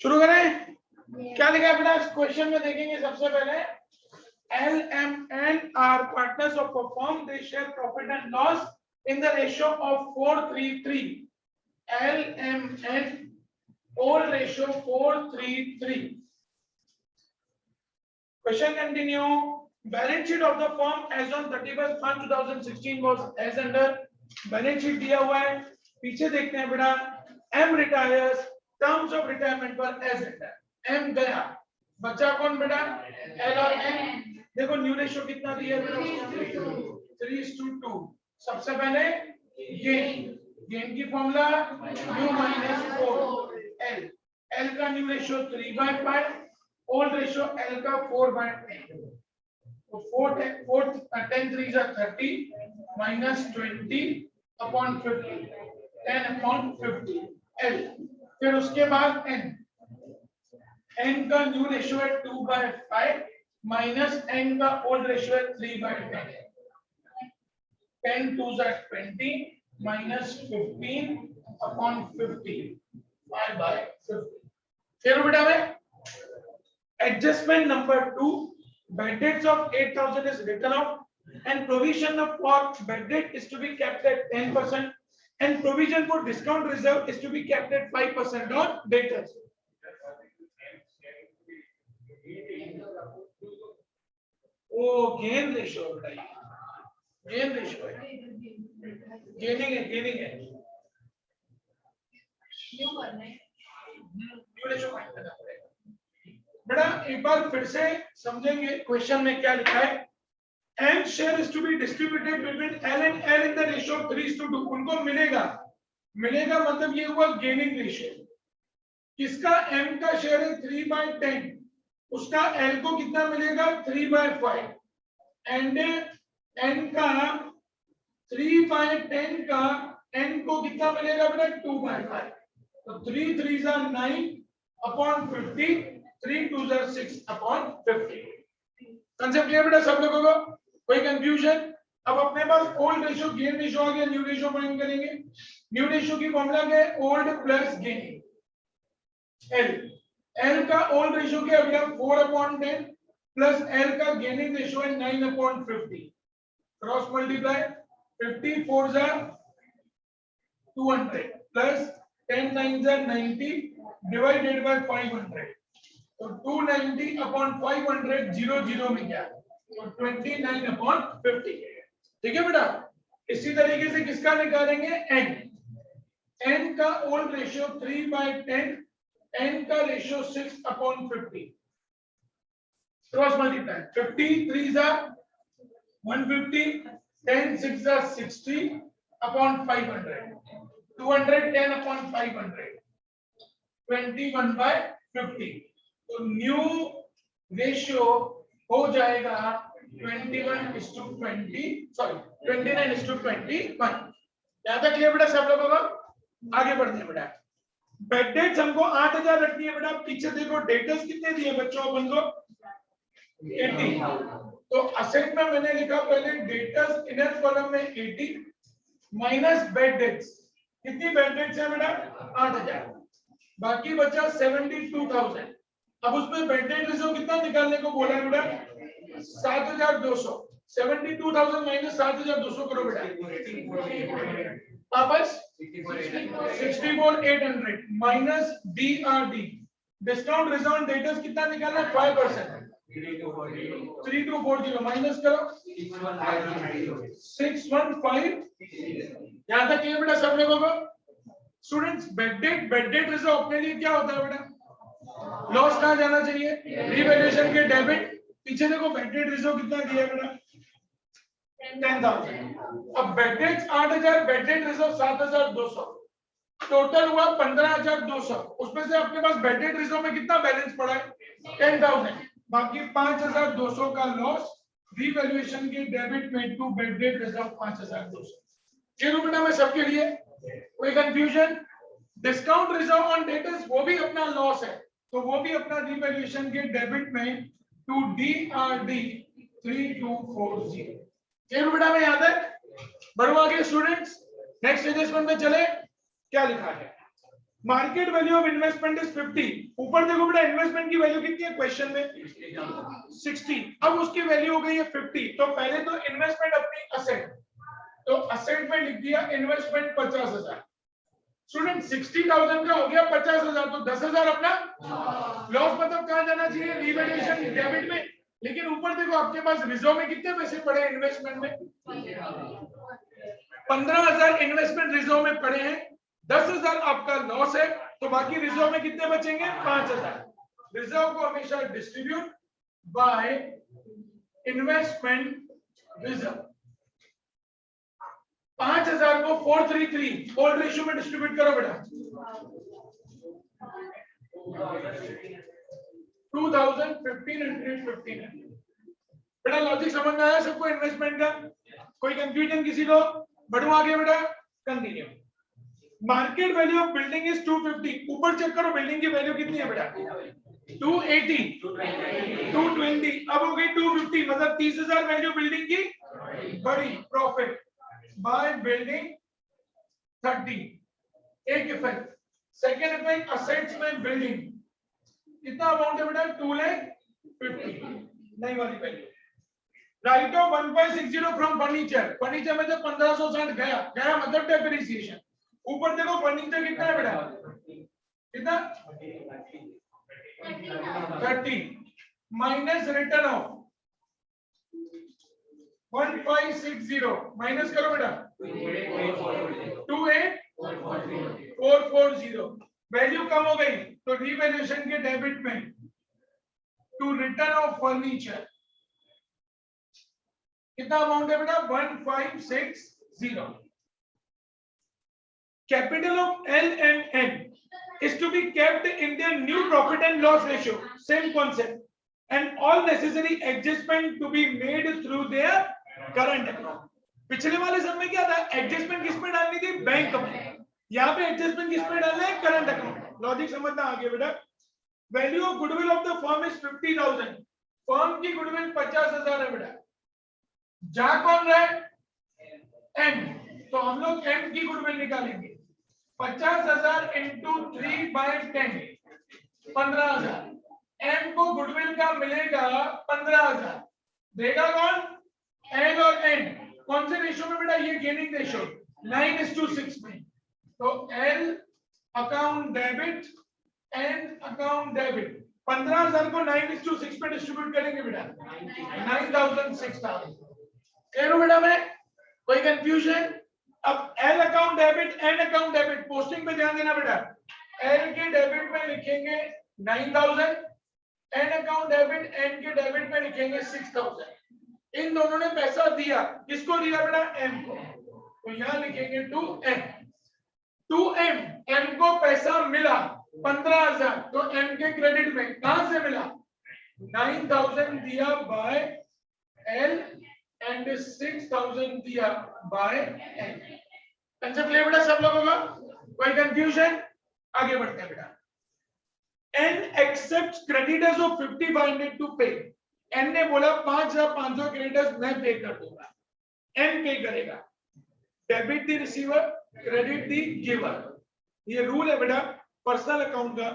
शुरू करें। क्या लिखा है बेटा क्वेश्चन में? देखेंगे सबसे पहले L, M, N are partners of a firm. They share profit and loss in the ratio of 4:3:3. L, M, N, all ratio 4:3:3. Question continue. Balance sheet of the firm as on 31st March 2016 was as under. Balance sheet दिया हुआ है, पीछे देखते हैं बेटा। M retires, terms of retirement पर as under. M गया, बचा कौन बेटा? L और M। देखो न्यू रेशियो कितना दिया है बेटा? 3:2। सबसे पहले गेन की formula u minus 4 L। L का new ratio 3/5, old ratio L का 4/10। तो 4 10 3 are 30 minus 20 upon 50, 10 upon 50 L। फिर उसके बाद N का न्यू रेशियो है 2/5 माइनस N का ओल्ड रेशियो है 3/10। 10 2s are 20 minus 15 upon 50, 5/50। फिर बेटा में adjustment number 2, bad debts of 8,000 is written off and provision for bad debt is to be kept at 10% and provision for discount reserve is to be kept at 5% on debtors। ओ gain ratio बताइए, gain ratio है, gaining है new ratio find करना पड़ेगा बेटा। एक बार फिर से समझेंगे क्वेश्चन में क्या लिखा है। M share is to be distributed between L and L in the ratio of 3:2। उनको मिलेगा मतलब ये हुआ गेनिंग रेशियो। किसका? M का शेयर है 3/10, उसका L को कितना मिलेगा? 3/5 एंड N का 3/10 का N को कितना मिलेगा बेटा? 2/5। तो 3 3s are 9 upon 50, 3 2s are 6 upon 50। Concept clear बेटा सब लोगों को? कोई कंफ्यूजन? अब अपने पास ओल्ड रेशियो गेन रेशियो आ गया, न्यू रेशियो फाइंड करेंगे। न्यू रेशियो की फॉर्मूला क्या है? Old plus gain. L का ओल्ड रेशियो क्या है बेटा? 4/10 प्लस L का गेनिंग रेशियो है 9/50। Cross multiply 50 4s are 200 plus 10 9s are 90 divided by 500। तो 290 upon 500 0 0 में क्या? तो 29 upon 50। ठीक है बेटा। इसी तरीके से किसका निकालेंगे? N का ओल्ड रेशियो 3/10, N का ratio 6/50। Cross multiply 50 3s are 150, 10 6s are 60 upon 500, 210 upon 500, 21/50। तो न्यू रेशियो हो जाएगा 21:20, सॉरी 29:21। यहां तक क्लियर बेटा सब लोगों को? आगे बढ़ते हैं बेटा। बेड डेट्स हमको 8,000 रखनी है बेटा। पीछे देखो डेटर्स कितने दिए बच्चों अपन को? 80। तो असेट में मैंने लिखा पहले डेटर्स इनर कॉलम में 80 माइनस बेड डेट्स। कितनी बेड डेट्स है बेटा? 8,000। बाकी बचा 72,000। अब उसमें बेड डेट रिजर्व कितना निकालने को बोला है बेटा? 7,200। 72,000 माइनस 7,200 करो बेटा। वापस 64,800 minus DRD discount reserve debtors कितना निकालना है? 5%। 3240 माइनस करो 615। यहां तक क्लियर बेटा सब लोगों को? स्टूडेंट्स बेड डेट रिजर्व अपने लिए क्या होता है बेटा? लॉस कहां जाना चाहिए? रिवैल्यूएशन के डेबिट। पीछे देखो बेड डेट रिजर्व कितना दिया बेटा? 10,000। अब bed date 8,000, bed date reserve 7,200, total हुआ 15,200। उसमें से अपने पास बेड डेट रिजर्व में कितना बैलेंस पड़ा है? 10,000। बाकी 5,200 का लॉस रिवैल्यूएशन के डेबिट में टू बेड डेट रिजर्व 5,200। चलो बेटा मैं सबके लिए कोई confusion? Discount reserve on debtors वो भी अपना लॉस है, तो वो भी अपना रिवैल्यूएशन के डेबिट में टू DRD 3240। चलो बेटा मैं याद है। बढ़ो आगे स्टूडेंट्स, नेक्स्ट एडजस्टमेंट में चले। क्या लिखा है? Market value of investment is 50। ऊपर देखो बेटा इन्वेस्टमेंट की वैल्यू कितनी है क्वेश्चन में 60, अब उसकी वैल्यू हो गई है 50। तो पहले तो इन्वेस्टमेंट अपनी असेट, तो असेट में लिख दिया इन्वेस्टमेंट 50,000। स्टूडेंट 60,000 का हो गया 50,000, तो 10,000 अपना लॉस। मतलब कहां जाना चाहिए, रिवैल्यूएशन डेबिट में। लेकिन ऊपर देखो आपके पास रिजर्व में कितने पैसे पड़े हैं इन्वेस्टमेंट में, 15,000 इन्वेस्टमेंट रिजर्व में पड़े हैं, 10,000 आपका लॉस है, तो बाकी रिजर्व में कितने बचेंगे 5,000। रिजर्व को हमेशा डिस्ट्रीब्यूट बाय इन्वेस्टमेंट रिजर्व। 5,000 को 433 ओल्ड रेशियो में डिस्ट्रीब्यूट करो बेटा, 2000 1500 1500। बेटा लॉजिक समझ में आया सबको इन्वेस्टमेंट का, कोई कंफ्यूजन किसी को? बढ़ो आगे बेटा, continue. Market value of building is 250। ऊपर चेक करो बिल्डिंग की वैल्यू कितनी है बेटा, 280 220, अब हो गई 250, मतलब 30,000 वैल्यू बिल्डिंग की बड़ी। Profit by building 30। एक इफेक्ट। सेकेंड इफेक्ट, असेट्स में बिल्डिंग कितना अमाउंट है बेटा, 250, नई वाली value. Right of 1.60 from furniture, furniture में तो 1560 गया मतलब डेप्रिसिएशन। ऊपर देखो फर्नीचर कितना है बेटा, कितना 30 माइनस रिटर्न ऑफ 1560, माइनस करो बेटा 28440, वैल्यू कम हो गई तो रिवैल्यूएशन के डेबिट में टू रिटर्न ऑफ फर्नीचर कितना अमाउंट है बेटा 1560। Capital of L and N is to be kept in their new profit and loss ratio, same concept, and all necessary adjustment to be made through their current account। पिछले वाले समय क्या था, adjustment किस में डालनी थी, बैंक में। यहाँ पे एडजस्टमेंट किस में डालना है, करंट अकाउंट। लॉजिक समझना आगे बेटा। Value of goodwill of the firm is 50,000। Firm की गुडविल 50,000 है बेटा। जा कौन रहा है, एम, तो हम लोग एम की गुडविल निकालेंगे। 50,000 इंटू 3/10, 15,000। एम को गुडविल का मिलेगा 15,000, देगा कौन, एल और एन। कौन से रेशियो में बेटा, ये गेनिंग रेशियो 9:6 में। तो L account debit, an account debit. 15,000 को 9:6 पे डिस्ट्रीब्यूट करेंगे बेटा, 9,000 6,000। कह बेटा मैं, कोई कंफ्यूजन? अब L account debit, an account debit, posting पे ध्यान देना बेटा। एल के डेबिट में लिखेंगे 9,000, एन अकाउंट डेबिट, एन के डेबिट में लिखेंगे 6,000। इन दोनों ने पैसा दिया, किसको दिया बेटा, एम को, तो यहां लिखेंगे to M. To M, M को पैसा मिला 15,000, तो एम के क्रेडिट में कहां से मिला, 9,000 दिया बाय एल एंड 6,000 दिया बाय एन। कंसेप्ट क्लियर बेटा सब लोगों का, कोई कंफ्यूजन? आगे बढ़ते हैं बेटा। N accept creditors of 50,500 to pay. N ने बोला 5,500 क्रेडिटर्स मैं पे कर दूंगा, एन पे करेगा। Debit the receiver, credit the giver. ये रूल है बेटा पर्सनल अकाउंट का।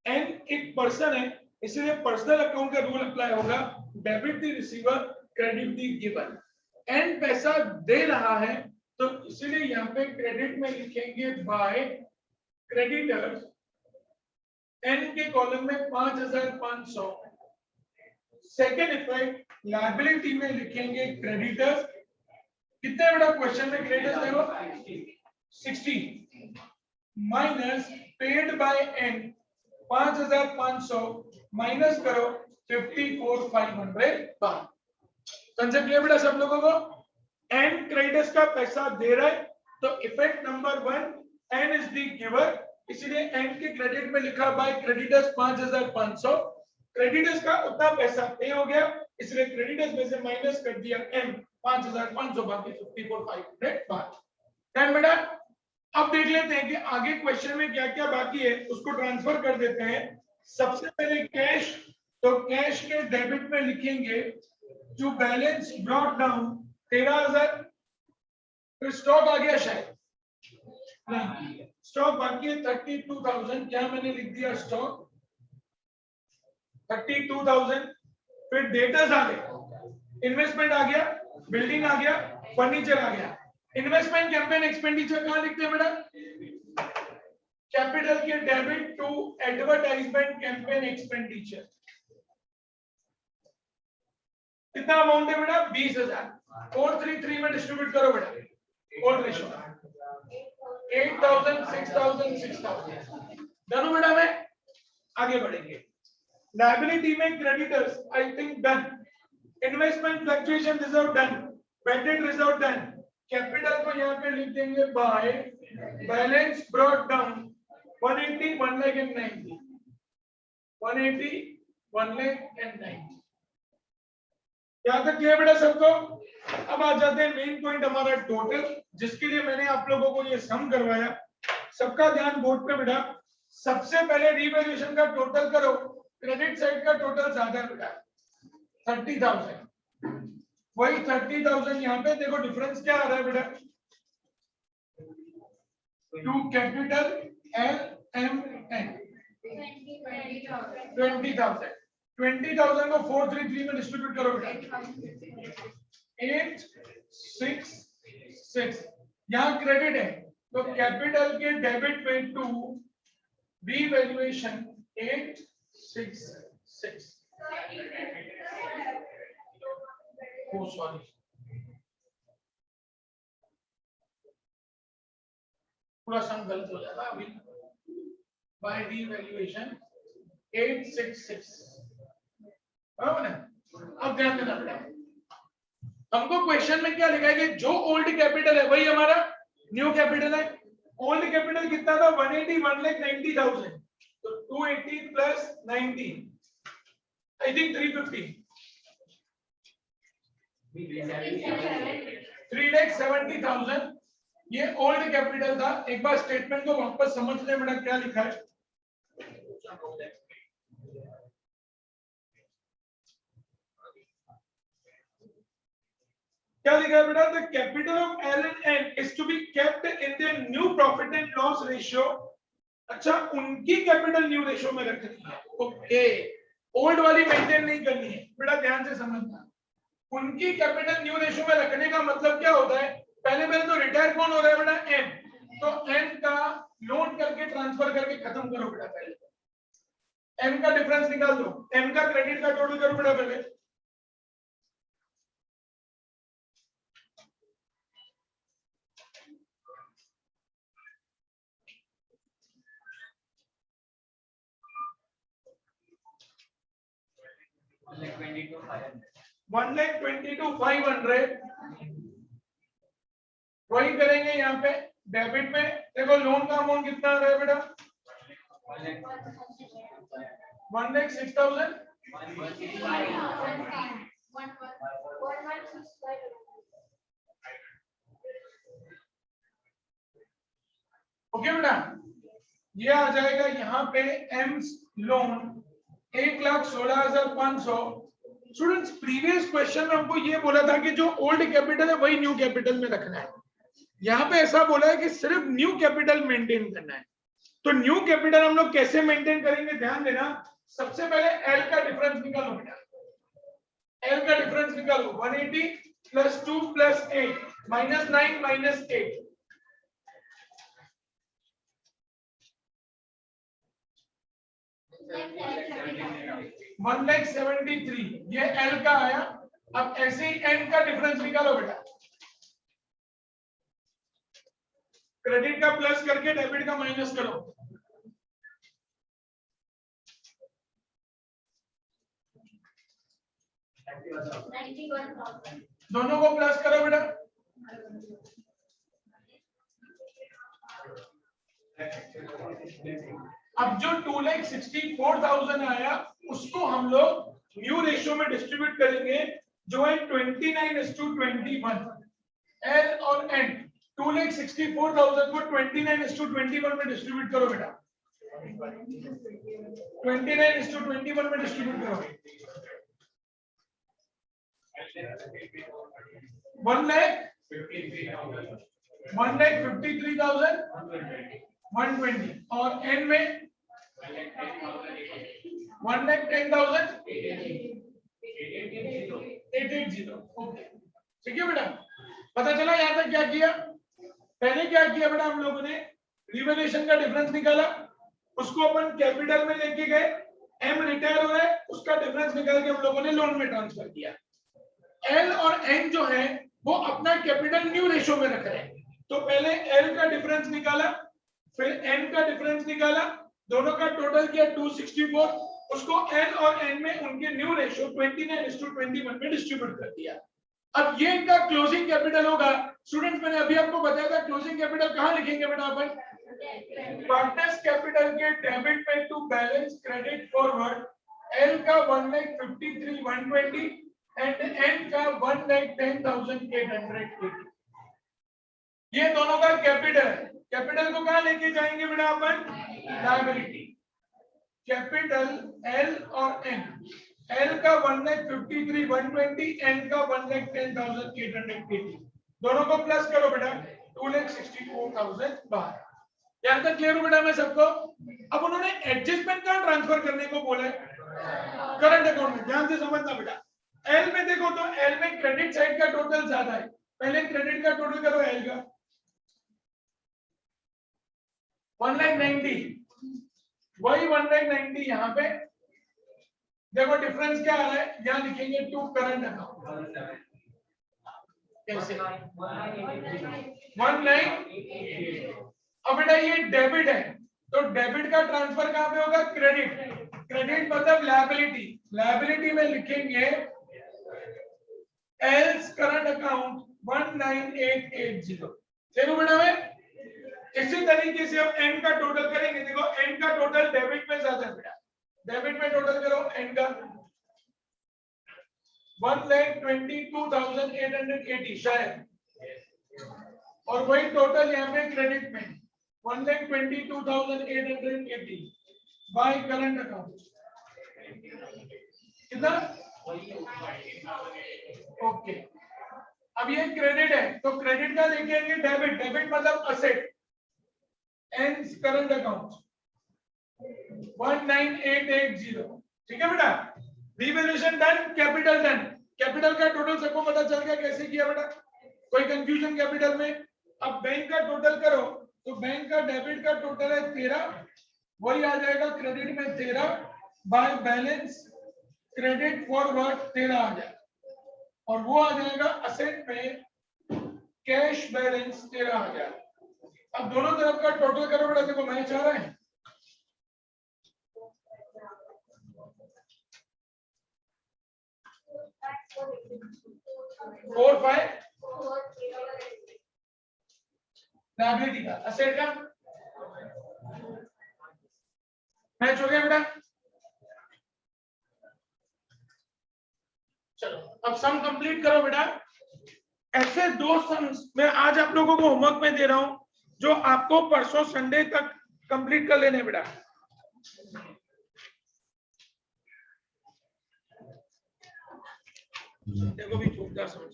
एन एक पर्सन है, इसलिए पर्सनल अकाउंट का रूल अप्लाई होगा, debit the receiver, credit the giver. N पैसा दे रहा है तो इसलिए यहाँ पे क्रेडिट में लिखेंगे बाय क्रेडिटर्स। एन के कॉलम में 5,500। सेकेंड इफेक्ट, लायबिलिटी में लिखेंगे क्रेडिटर्स। कितने बड़ा क्वेश्चन में क्रेडिटर्स देखो 60 minus paid by N 5,500 minus करो 54,500। कंसेप्ट क्लियर बेटा सब लोगों को? एन क्रेडिटर्स का पैसा दे रहा है तो effect number 1, N is the giver, इसलिए एन के क्रेडिट में लिखा बाय क्रेडिटर्स 5,500। क्रेडिटर्स का उतना पैसा पे हो गया, इसलिए क्रेडिटर्स में से माइनस कर दिया एम 5,500, बाकी 54,500। देन बेटा अब देख लेते हैं कि आगे क्वेश्चन में क्या क्या बाकी है, उसको ट्रांसफर कर देते हैं। सबसे पहले कैश, तो कैश के डेबिट में लिखेंगे जो बैलेंस ब्रॉट डाउन 13,000। तो स्टॉक आ गया शायद नहीं, स्टॉक बाकी है 32,000, क्या मैंने लिख दिया स्टॉक 32,000। फिर डेटर्स आ गए, इन्वेस्टमेंट आ गया, बिल्डिंग आ गया, फर्नीचर आ गया। इन्वेस्टमेंट कैंपेन एक्सपेंडिचर कहां लिखते हैं बेटा? कैपिटल के debit to advertisement campaign expenditure. कितना अमाउंट है बेटा? 20,000। 433 में डिस्ट्रीब्यूट करो बेटा, ओल्ड रेशियो 8,000 6,000 6,000। डन बेटा, में आगे बढ़ेंगे। लायबिलिटी में creditors I think done, investment fluctuation reserve done, bad debt reserve done. Capital को यहाँ पे लिख देंगे by balance brought down 180 1 lakh and 90, 180 1 lakh and 90। यहाँ तक क्लियर बेटा सबको? अब आ जाते हैं मेन पॉइंट हमारा टोटल, जिसके लिए मैंने आप लोगों को ये सम करवाया। सबका ध्यान बोर्ड पे बेटा। सबसे पहले रिवैल्यूएशन का टोटल करो, क्रेडिट साइड का टोटल ज्यादा है बेटा 30,000, वही 30,000 यहाँ पे देखो डिफरेंस क्या आ रहा है बेटा? To capital L M N 20,000, 20,000 को 433 में डिस्ट्रीब्यूट करो बेटा 866। यहाँ क्रेडिट है तो कैपिटल के डेबिट पे टू रीवैल्यूएशन 866। Oh, sorry. पूरा सम गलत हो जाएगा अभी। बाय रीवैल्यूएशन 866, बराबर है? अब ध्यान देना बेटा, हमको क्वेश्चन में क्या लिखा है कि जो ओल्ड कैपिटल है वही हमारा न्यू कैपिटल है। ओल्ड कैपिटल कितना था? 180 1,90,000, तो 280 प्लस 90 आई थिंक 350, 3,70,000 ये ओल्ड कैपिटल था। एक बार स्टेटमेंट को वापस समझ ले बेटा, क्या लिखा है? क्या लिखा है बेटा? The capital of L and N is to be kept in the new profit and loss ratio. अच्छा, उनकी कैपिटल न्यू रेशियो में रखनी है, ओके, ओल्ड वाली मेंटेन नहीं करनी है बेटा, ध्यान से समझना। उनकी कैपिटल न्यू रेशियो में रखने का मतलब क्या होता है? पहले तो रिटायर कौन हो रहा है बेटा? एम, तो एम का लोन करके ट्रांसफर करके खत्म करो बेटा। पहले एम का डिफरेंस निकाल दो, एम का क्रेडिट का टोटल करो बेटा पहले। वन लाख 22,500 वही करेंगे यहाँ पे। डेबिट में देखो लोन का अमाउंट कितना आ रहा है बेटा? 1,06,000। ओके बेटा, ये आ जाएगा यहाँ पे AIIMS loan 1,16,500। Students, previous question में हमको ये बोला था कि जो ओल्ड कैपिटल है वही न्यू कैपिटल में रखना है। यहाँ पे ऐसा बोला है कि सिर्फ न्यू कैपिटल मेंटेन करना है। तो न्यू कैपिटल हम लोग कैसे मेंटेन करेंगे? ध्यान देना, सबसे पहले एल का डिफरेंस निकालो बेटा। एल का डिफरेंस निकालो, 180 प्लस 2 प्लस 8 माइनस 9 माइनस 8, $1,73,000 ये एल का आया। अब ऐसे ही एन का डिफरेंस निकालो बेटा, क्रेडिट का प्लस करके डेबिट का माइनस करो। दोनों को प्लस करो बेटा। अब जो 2,64,000 आया उसको हम लोग न्यू रेशियो में डिस्ट्रीब्यूट करेंगे, जो है 29:21। एल और एन 2,64,000 को 29:21 में डिस्ट्रीब्यूट करो बेटा, 29:21 में डिस्ट्रीब्यूट करो। 1,53,000 120 और n में 1,10,880। ओके ठीक है बेटा, पता चला यहाँ तक क्या किया? पहले क्या किया बेटा, हम लोगों ने रिवैल्यूएशन का डिफरेंस निकाला, उसको अपन कैपिटल में लेके गए, एम रिटायर हो रहा है, उसका डिफरेंस निकाल के हम लोगों ने लोन में ट्रांसफर किया। एल और एन जो है वो अपना कैपिटल न्यू रेशो में रख रहे हैं, तो पहले एल का डिफरेंस निकाला, फिर एन का डिफरेंस निकाला, दोनों का टोटल किया 264, उसको एल और एन में उनके न्यू रेशो 29:21 में डिस्ट्रीब्यूट कर दिया। अब ये इनका क्लोजिंग कैपिटल होगा। स्टूडेंट्स मैंने अभी आपको बताया था क्लोजिंग कैपिटल कहां लिखेंगे बेटा अपन? पार्टनर्स कैपिटल के डेबिट पे to balance credit forward, L का 1,53,120 एंड एन का 1,10,880। ये दोनों का कैपिटल, कैपिटल को कहां लेके जाएंगे बेटा अपन? लायबिलिटी। कैपिटल एल और एन, एल का 1,53,120, एन का 1,10,880, दोनों को प्लस करो बेटा, 2,64,000 बाहर। यहाँ तक क्लियर हो बेटा मैं सबको? अब उन्होंने एडजस्टमेंट कहां ट्रांसफर करने को बोला है? करंट अकाउंट में। ध्यान से समझना बेटा, एल में देखो तो एल में क्रेडिट साइड का टोटल ज्यादा है, पहले क्रेडिट का टोटल करो एल का 1,90, वही 1,90 यहाँ पे देखो डिफरेंस क्या आ रहा है, यहाँ लिखेंगे टू करंट अकाउंट। कैसे? 1,9। अब बेटा ये डेबिट है, तो डेबिट का ट्रांसफर कहां पे होगा? क्रेडिट। क्रेडिट मतलब लायबिलिटी, लायबिलिटी में लिखेंगे एल्स करंट अकाउंट 1,9880। देखो बेटा मैं इसी तरीके से अब एन का टोटल करेंगे। देखो एन का टोटल डेबिट में ज्यादा है बेटा, डेबिट में टोटल करो एन का 1,22,880 शायद, और वही टोटल यहाँ पे क्रेडिट में 1,22,880 बाय करंट अकाउंट कितना? ओके अब ये क्रेडिट है तो क्रेडिट का लेके आएंगे डेबिट, डेबिट मतलब असेट, एंड करंट अकाउंट 1,9880। ठीक है बेटा, revaluation done, capital done. Capital का टोटल सबको पता चल गया कैसे किया बेटा? कोई कंफ्यूजन कैपिटल में? अब बैंक का टोटल करो तो बैंक का डेबिट का टोटल है 13, वही आ जाएगा क्रेडिट में 13 बाय बैलेंस क्रेडिट फॉरवर्ड 13 आ जाएगा, और वो आ जाएगा असेट में कैश बैलेंस 13 आ जाएगा। अब दोनों तरफ का टोटल करो बेटा, देखो मैच आ रहा है 4,5 लायबिलिटी का, असेट का मैच हो गया बेटा। चलो अब सम कंप्लीट करो बेटा। ऐसे दो सम्स मैं आज आप लोगों को होमवर्क में दे रहा हूं जो आपको परसों संडे तक कंप्लीट कर लेने बेटा। देखो भी छोटा समझ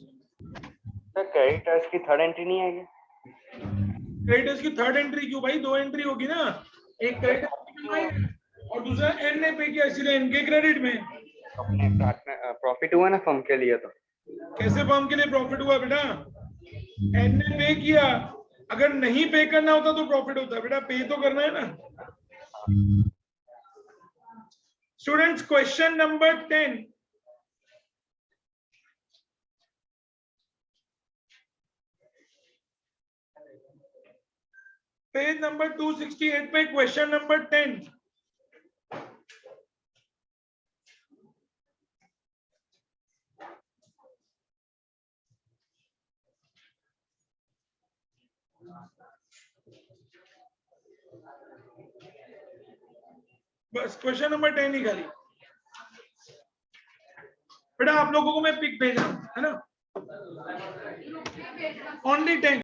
सर क्रेडिटर्स की थर्ड एंट्री नहीं आएगी? क्रेडिटर्स की थर्ड एंट्री क्यों भाई? दो एंट्री होगी ना, एक क्रेडिट और दूसरा एन ने पे किया इसलिए एन के क्रेडिट में। अपने प्रॉफिट हुआ ना फर्म के लिए, तो कैसे फर्म के लिए प्रॉफिट हुआ बेटा? एन ने पे किया, अगर नहीं पे करना होता तो प्रॉफिट होता बेटा, पे तो करना है ना। Students question number 10, page number 268 पे क्वेश्चन नंबर 10। बस क्वेश्चन नंबर 10 ही खाली बेटा, आप लोगों को मैं पिक भेज रहा हूं है ना, ओनली 10।